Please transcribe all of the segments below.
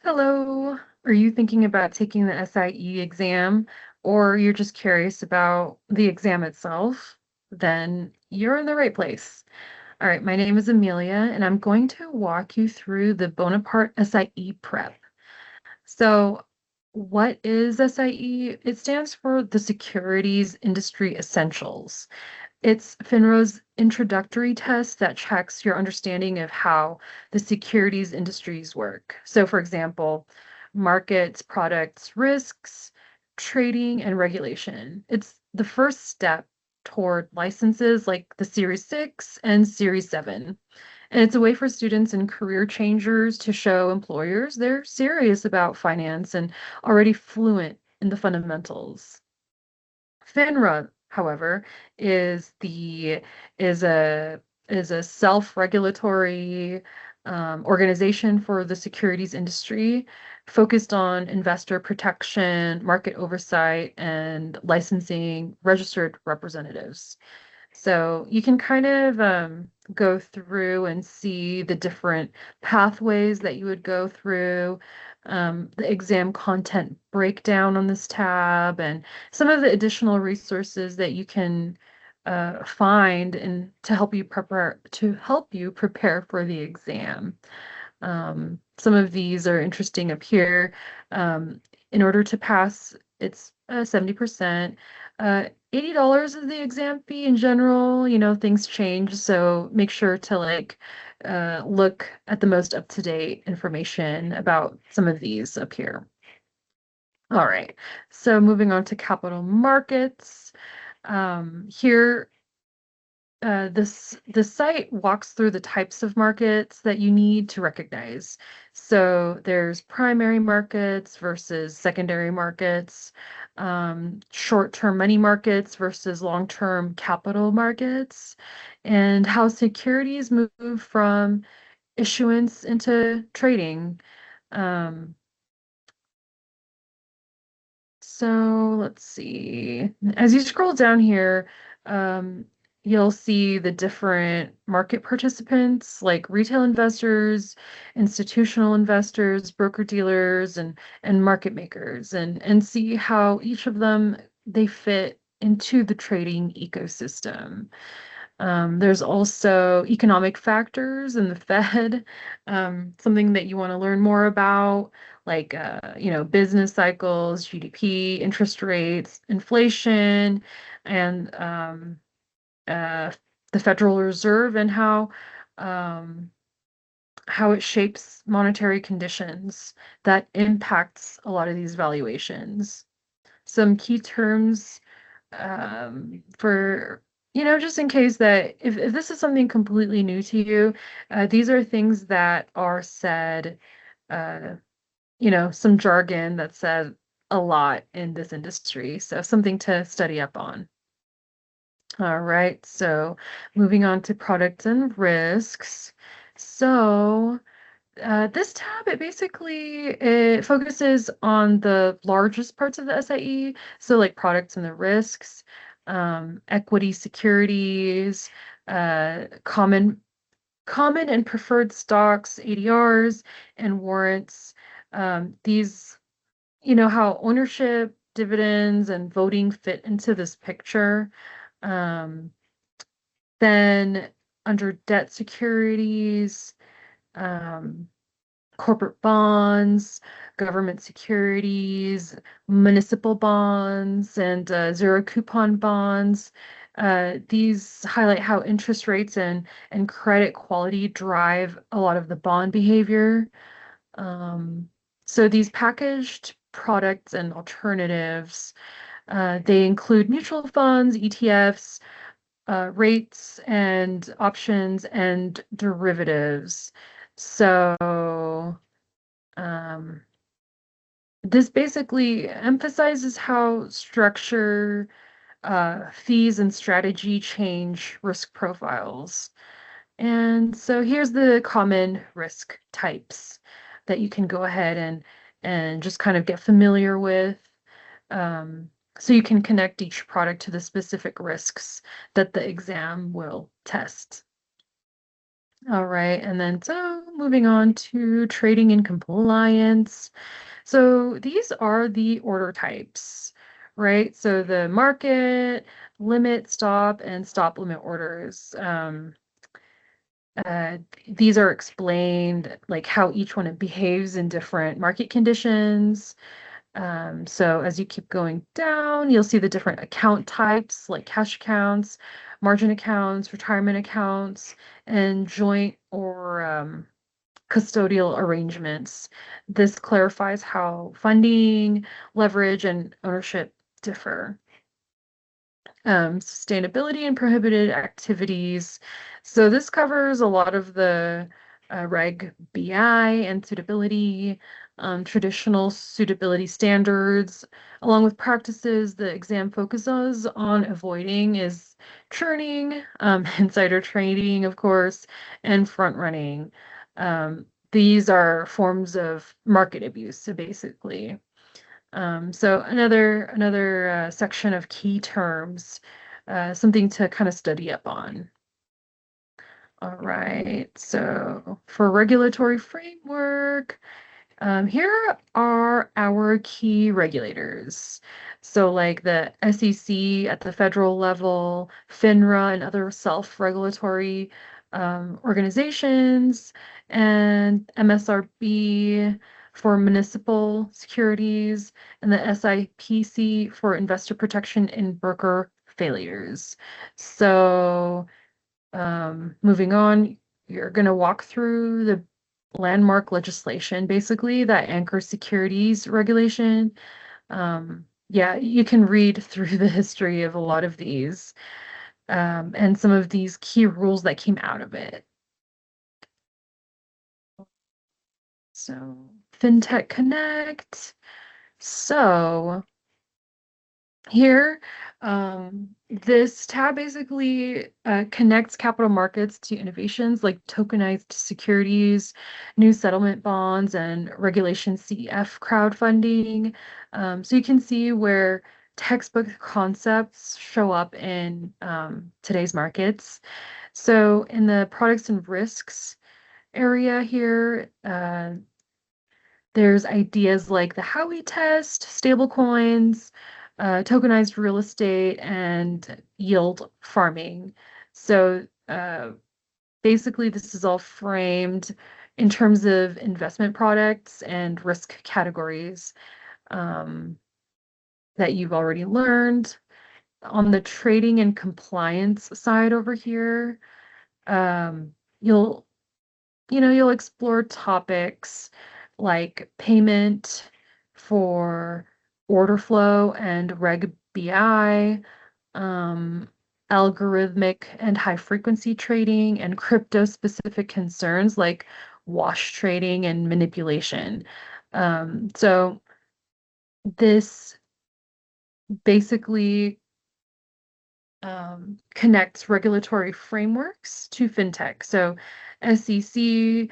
Hello. Are you thinking about taking the SIE exam, or you're just curious about the exam itself? Then you're in the right place. All right, my name is Amelia, and I'm going to walk you through the Bonaparte SIE Prep. So, what is SIE? It stands for the Securities Industry Essentials. It's FINRA's introductory test that checks your understanding of how the securities industries work. So, for example, markets, products, risks, trading, and regulation. It's the first step toward licenses like the Series 6 and Series 7. And it's a way for students and career changers to show employers they're serious about finance and already fluent in the fundamentals. FINRA, however, is the is a is a self-regulatory organization for the securities industry focused on investor protection, market oversight, and licensing registered representatives. So you can kind of go through and see the different pathways that you would go through, the exam content breakdown on this tab, and some of the additional resources that you can find and to help you prepare for the exam. Some of these are interesting up here. Um, in order to pass, it's 70%. $80 is the exam fee in general. You know, things change, so make sure to look at the most up-to-date information about some of these up here. All right, so moving on to capital markets. Here the site walks through the types of markets that you need to recognize. So there's primary markets versus secondary markets, short-term money markets versus long-term capital markets, and how securities move from issuance into trading. Um, So let's see. As you scroll down here, um, you'll see the different market participants like retail investors, institutional investors, broker-dealers, and market makers, and see how each of them they fit into the trading ecosystem. There's also economic factors in the Fed, something that you want to learn more about, like business cycles, GDP, interest rates, inflation, and uh, the Federal Reserve and um, how it shapes monetary conditions that impacts a lot of these valuations. Some key terms for just in case that if this is something completely new to you, these are things that are said, uh, some jargon that's said a lot in this industry. So something to study up on. All right, so moving on to products and risks. So this tab, it focuses on the largest parts of the SIE, so like products and the risks, equity securities, common and preferred stocks, ADRs, and warrants. These, how ownership, dividends, and voting fit into this picture. Um, then under debt securities, um, corporate bonds, government securities, municipal bonds, and zero coupon bonds. These highlight how interest rates and credit quality drive a lot of the bond behavior. Um, so these packaged products and alternatives, they include mutual funds, ETFs, rates and options and derivatives. So um, this basically emphasizes how structure, fees, and strategy change risk profiles. And so here's the common risk types that you can go ahead and just kind of get familiar with. So you can connect each product to the specific risks that the exam will test. All right, and then so moving on to trading and compliance. So these are the order types, right? So the market, limit, stop, and stop limit orders. Uh, these are explained like how each one behaves in different market conditions. So as you keep going down, you'll see the different account types like cash accounts, margin accounts, retirement accounts, and joint or custodial arrangements. This clarifies how funding, leverage, and ownership differ. Sustainability and prohibited activities. So this covers a lot of the Reg BI and suitability, traditional suitability standards, along with practices the exam focuses on avoiding is churning, insider trading, of course, and front running. These are forms of market abuse, so basically. So another section of key terms, something to kind of study up on. All right, so for regulatory framework, here are our key regulators. So like the SEC at the federal level, FINRA and other self-regulatory organizations, and MSRB for municipal securities, and the SIPC for investor protection and broker failures. So moving on, you're going to walk through the landmark legislation, basically, that anchors securities regulation. Yeah, you can read through the history of a lot of these and some of these key rules that came out of it. So, FinTech Connect. So, here, this tab basically connects capital markets to innovations like tokenized securities, new settlement bonds, and Regulation CF crowdfunding. So you can see where textbook concepts show up in today's markets. So in the products and risks area here, there's ideas like the Howey test, stablecoins, tokenized real estate, and yield farming. So basically, this is all framed in terms of investment products and risk categories um, that you've already learned. On the trading and compliance side over here, um, you'll you'll explore topics like payment for order flow and Reg BI, um, algorithmic and high frequency trading, and crypto specific concerns like wash trading and manipulation. So this basically connects regulatory frameworks to fintech. So SEC,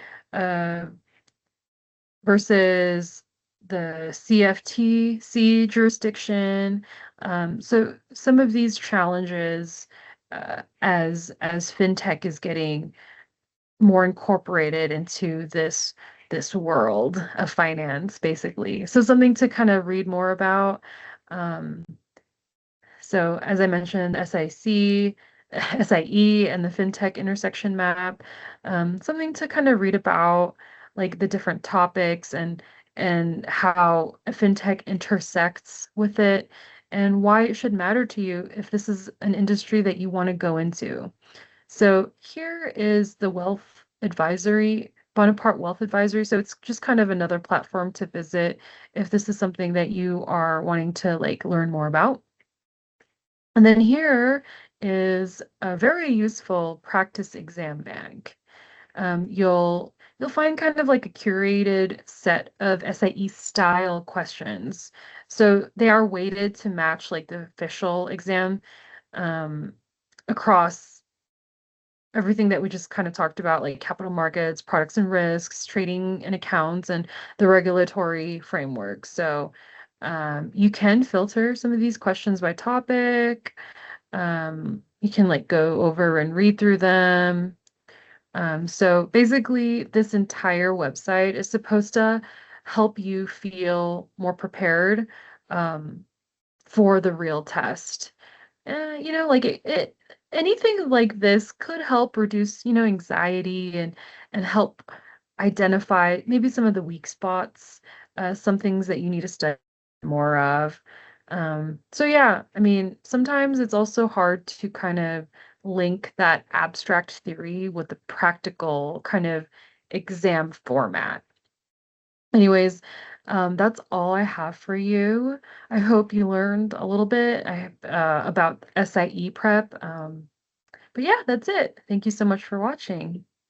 versus the CFTC jurisdiction. So some of these challenges as fintech is getting more incorporated into this world of finance, basically. So something to kind of read more about. Um, so as I mentioned, SIC, SIE, and the FinTech intersection map, something to kind of read about, like the different topics and how a FinTech intersects with it, and why it should matter to you if this is an industry that you want to go into. So here is the Wealth Advisory, Bonaparte Wealth Advisory. So it's just kind of another platform to visit if this is something that you are wanting to like learn more about. And then here is a very useful practice exam bank. You'll find kind of like a curated set of SIE style questions. So they are weighted to match like the official exam um, across everything that we just kind of talked about, like capital markets, products and risks, trading and accounts, and the regulatory framework. So you can filter some of these questions by topic. You can like go over and read through them. So basically, this entire website is supposed to help you feel more prepared um, for the real test. Like anything like this could help reduce, anxiety and help identify maybe some of the weak spots, some things that you need to study more of. So yeah, I mean, sometimes it's also hard to kind of link that abstract theory with the practical kind of exam format. Anyways, that's all I have for you. I hope you learned a little bit about SIE prep. But yeah, that's it. Thank you so much for watching.